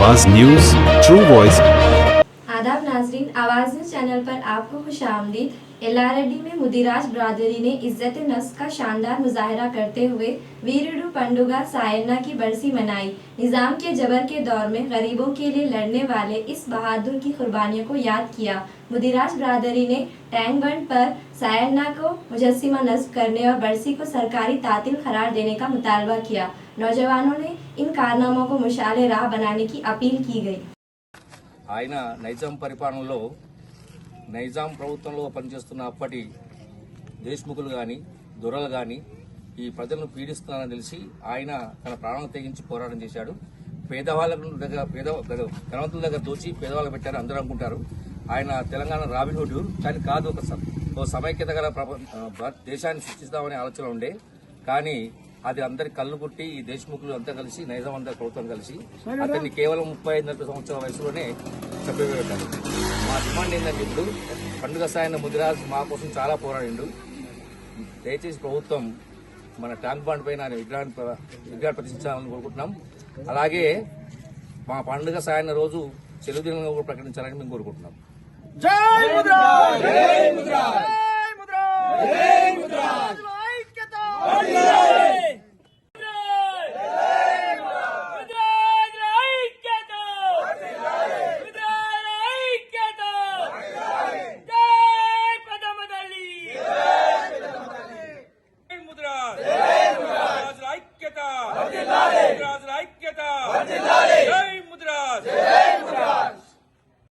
आवाज news, true voice. आदाब नाजरीन, आवाज न्यूज चैनल पर आपको खुशामदीद। एल्लारेड्डी में मुदिराज बरादरी ने इज्जत नफ्स का शानदार मुजाहरा करते हुए वीरुडु पंडुगा सायन्ना की बरसी मनाई। निज़ाम के जबर के दौर में गरीबों के लिए लड़ने वाले इस बहादुर की कुर्बानियों को याद किया। मुदिराज बरादरी ने टैंक बंड पर सायन्ना को मुजस्सिमा नस्ब करने और बरसी को सरकारी तातील करार देने का मुतालबा किया। नौजवानों ने इन कारनामों को मुशाले राह बनाने की अपील की गई। ఆయన నైజాం పరిపాలనలో నైజాం ప్రభుత్వంలో పనిచేస్తున్న అప్పటి దేశ్ముఖులు కానీ దొరలు కానీ ఈ ప్రజలను పీడిస్తున్నారని తెలిసి ఆయన తన ప్రాణాలను తెగించి పోరాటం చేశాడు. పేదవాళ్ళ దగ్గర ధనవంతుల దగ్గర దోచి పేదవాళ్ళకు పెట్టారు అందరూ అనుకుంటారు. ఆయన తెలంగాణ రాబిన్హుడ్ కానీ కాదు, ఒక సమైక్యత గల దేశాన్ని సృష్టిస్తామనే ఆలోచన ఉండే. కానీ అది అందరి కళ్ళు పుట్టి ఈ దేశముఖులు అంతా కలిసి నైజాం అంతా ప్రభుత్వం కలిసి అతన్ని కేవలం 35-40 సంవత్సరాల వయసులోనే చంపివేయబడ్డారు. మా డిమాండ్ ఏంటంటే ఇప్పుడు పండుగ సాయన్న ముదిరాజ్ మా కోసం చాలా పోరాడిండు. దయచేసి ప్రభుత్వం మన ట్యాంక్ బండ్ పైన ఆయన విగ్రహాన్ని ప్రతిష్ఠించాలని కోరుకుంటున్నాం. అలాగే మా పండుగ సాయన్న రోజు సెలవు దినంగా కూడా ప్రకటించాలని మేము కోరుకుంటున్నాం. జై ముదిరాజ్! జై ముదిరాజ్! జై ముదిరాజ్! జై ముదిరాజ్!